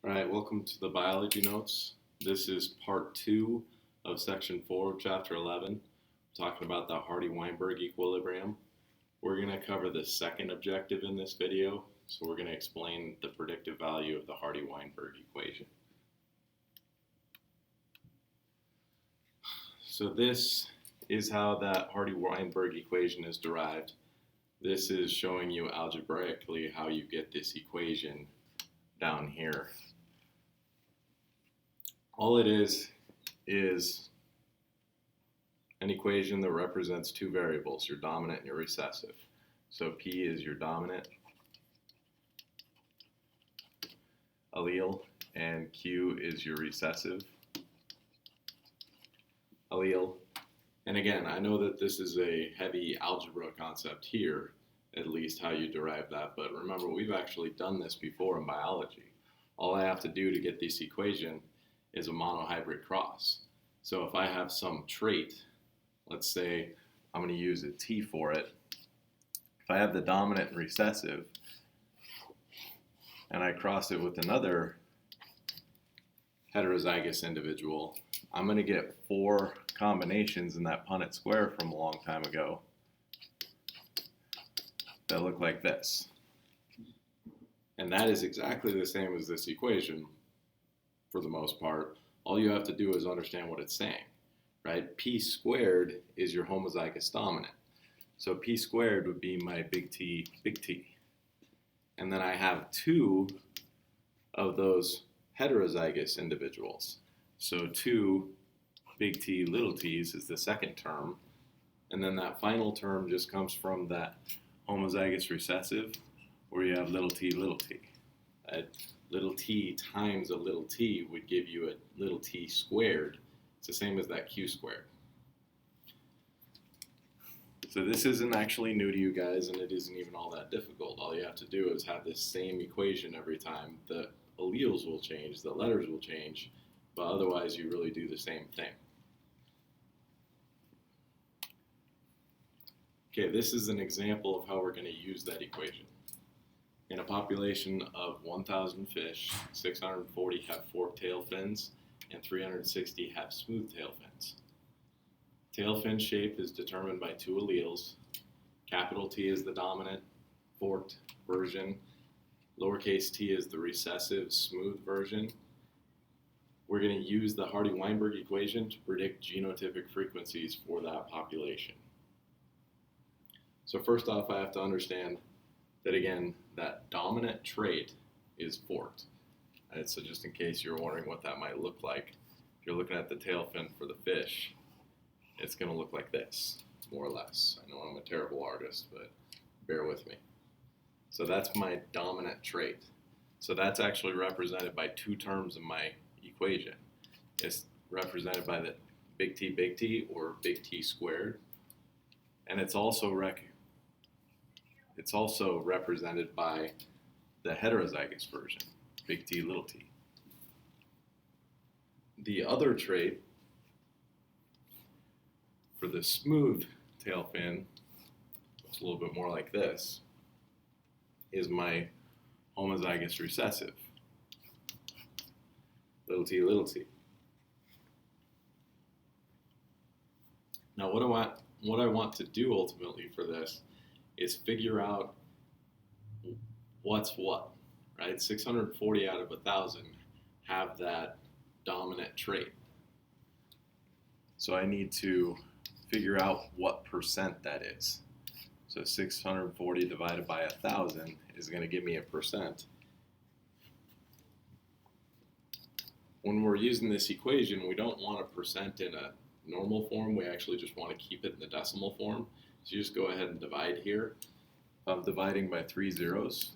All right, welcome to the biology notes. This is part 2 of section 4 of chapter 11, talking about the Hardy-Weinberg equilibrium. We're going to cover the second objective in this video, so we're going to explain the predictive value of the Hardy-Weinberg equation. So this is how that Hardy-Weinberg equation is derived. This is showing you algebraically how you get this equation down here. All it is an equation that represents two variables, your dominant and your recessive. So P is your dominant allele and Q is your recessive allele. And again, I know that this is a heavy algebra concept here, at least how you derive that, but remember we've actually done this before in biology. All I have to do to get this equation is a monohybrid cross. So if I have some trait, let's say I'm going to use a T for it. If I have the dominant and recessive, and I cross it with another heterozygous individual, I'm going to get 4 combinations in that Punnett square from a long time ago that look like this. And that is exactly the same as this equation for the most part. All you have to do is understand what it's saying, right? P squared is your homozygous dominant. So P squared would be my big T, big T. And then I have 2 of those heterozygous individuals. So 2 big T, little t's is the second term. And then that final term just comes from that homozygous recessive where you have little t, little t. Little t times a little t would give you a little t squared. It's the same as that q squared. So this isn't actually new to you guys, and it isn't even all that difficult. All you have to do is have this same equation every time. The alleles will change, the letters will change, but otherwise you really do the same thing. Okay, this is an example of how we're going to use that equation. In a population of 1,000 fish, 640 have forked tail fins and 360 have smooth tail fins. Tail fin shape is determined by 2 alleles. Capital T is the dominant forked version. Lowercase t is the recessive smooth version. We're going to use the Hardy-Weinberg equation to predict genotypic frequencies for that population. So first off, I have to understand that again, that dominant trait is forked. And so just in case you're wondering what that might look like, if you're looking at the tail fin for the fish, it's going to look like this, more or less. I know I'm a terrible artist, but bear with me. So that's my dominant trait. So that's actually represented by 2 terms in my equation. It's represented by the big T or big T squared. And it's also represented by the heterozygous version, big T, little t. The other trait for the smooth tail fin, it's a little bit more like this, is my homozygous recessive, little t, little t. Now what I want to do ultimately for this is figure out what's what, right? 640 out of 1,000 have that dominant trait. So I need to figure out what percent that is. So 640 divided by 1,000 is going to give me a percent. When we're using this equation, we don't want a percent in a normal form. We actually just want to keep it in the decimal form. So you just go ahead and divide here. If I'm dividing by 3 zeros,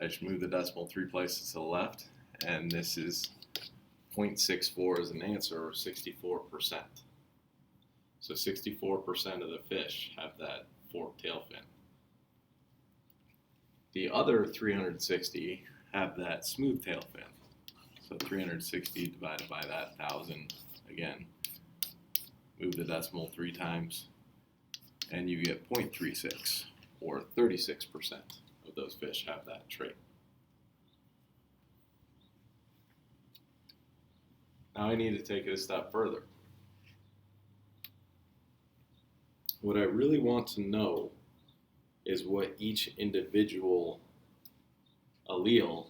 I just move the decimal 3 places to the left, and this is 0.64 as an answer, or 64%. So 64% of the fish have that forked tail fin. The other 360 have that smooth tail fin. So 360 divided by that 1,000, again, move the decimal 3 times, and you get 0.36, or 36% of those fish have that trait. Now I need to take it a step further. What I really want to know is what each individual allele,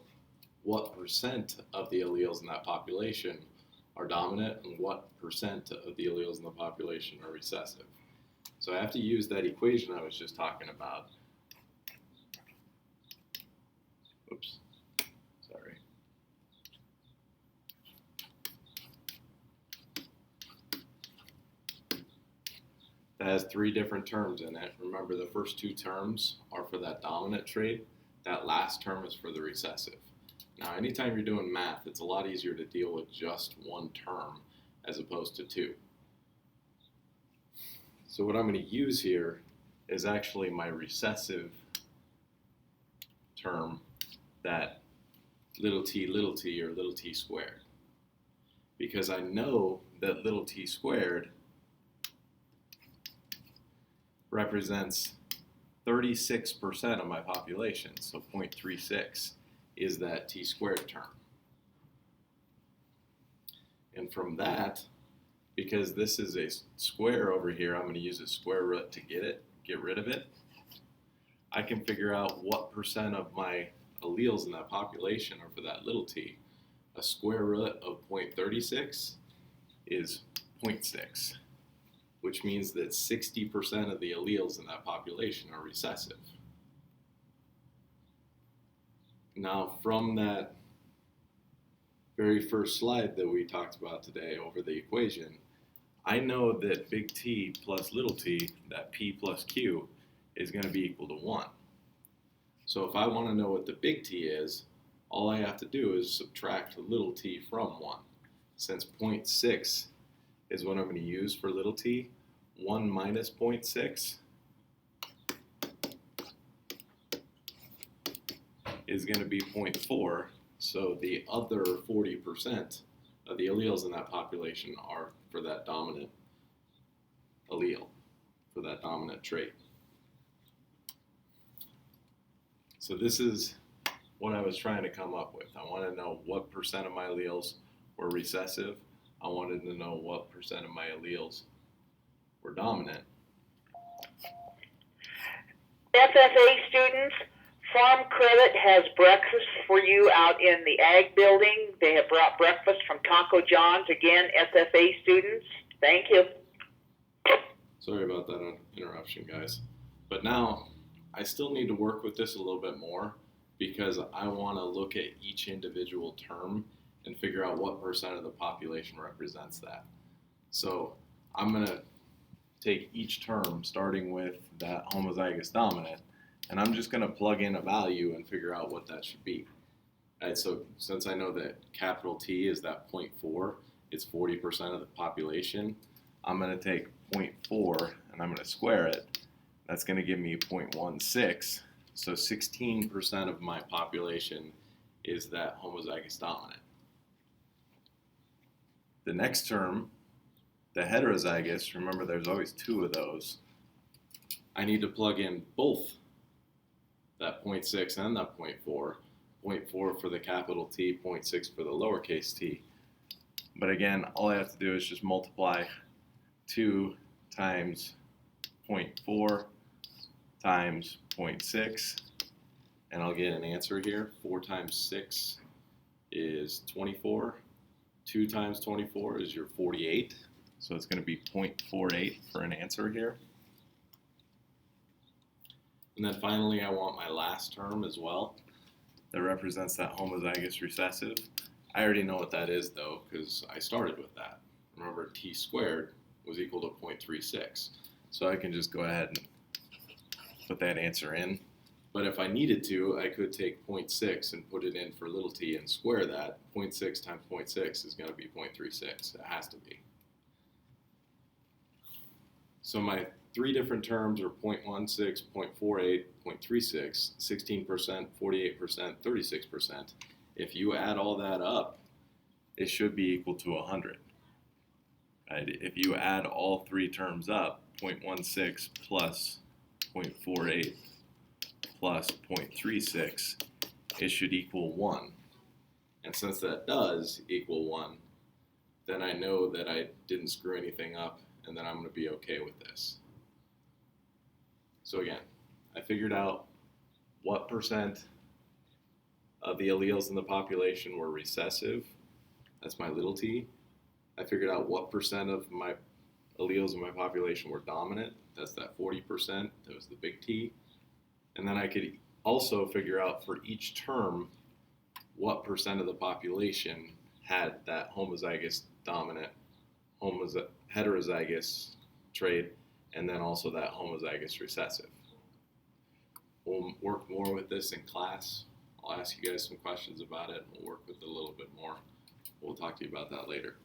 what percent of the alleles in that population are dominant and what percent of the alleles in the population are recessive. So I have to use that equation I was just talking about. Oops, sorry. That has three different terms in it. Remember, the first two terms are for that dominant trait. That last term is for the recessive. Now, anytime you're doing math, it's a lot easier to deal with just one term as opposed to two. So what I'm going to use here is actually my recessive term, that little t or little t squared. Because I know that little t squared represents 36% of my population, so 0.36 is that t squared term. And from that, because this is a square over here, I'm going to use a square root to get rid of it. I can figure out what percent of my alleles in that population are for that little t. A square root of 0.36 is 0.6, which means that 60% of the alleles in that population are recessive. Now, from that very first slide that we talked about today over the equation, I know that big T plus little t, that P plus Q, is going to be equal to 1. So if I want to know what the big T is, all I have to do is subtract the little t from 1. Since 0.6 is what I'm going to use for little t, 1 minus 0.6 is going to be 0.4. So the other 40% of the alleles in that population are for that dominant allele, for that dominant trait. So this is what I was trying to come up with. I want to know what percent of my alleles were recessive. I wanted to know what percent of my alleles were dominant. FFA students, Farm Credit has breakfast for you out in the Ag building. They have brought breakfast from Taco John's. Again, FFA students, thank you. Sorry about that interruption, guys. But now, I still need to work with this a little bit more because I want to look at each individual term and figure out what percent of the population represents that. So I'm going to take each term, starting with that homozygous dominant, and I'm just going to plug in a value and figure out what that should be. All right, so since I know that capital T is that 0.4, it's 40% of the population, I'm going to take 0.4 and I'm going to square it. That's going to give me 0.16. So 16% of my population is that homozygous dominant. The next term, the heterozygous, remember there's always two of those. I need to plug in both that 0.6 and that 0.4. 0.4 for the capital T, 0.6 for the lowercase t. But again, all I have to do is just multiply 2 times 0.4 times 0.6, and I'll get an answer here. 4 times 6 is 24. 2 times 24 is your 48. So it's going to be 0.48 for an answer here. And then finally, I want my last term as well that represents that homozygous recessive. I already know what that is though, because I started with that. Remember, t squared was equal to 0.36. So I can just go ahead and put that answer in. But if I needed to, I could take 0.6 and put it in for little t and square that. 0.6 times 0.6 is going to be 0.36. It has to be. So my three different terms are 0.16, 0.48, 0.36, 16%, 48%, 36%. If you add all that up, it should be equal to 100. Right? If you add all three terms up, 0.16 plus 0.48 plus 0.36, it should equal 1. And since that does equal 1, then I know that I didn't screw anything up, and then I'm going to be okay with this. So again, I figured out what percent of the alleles in the population were recessive. That's my little t. I figured out what percent of my alleles in my population were dominant. That's that 40%. That was the big T. And then I could also figure out for each term what percent of the population had that homozygous dominant, heterozygous trait, and then also that homozygous recessive. We'll work more with this in class. I'll ask you guys some questions about it, and we'll work with it a little bit more. We'll talk to you about that later.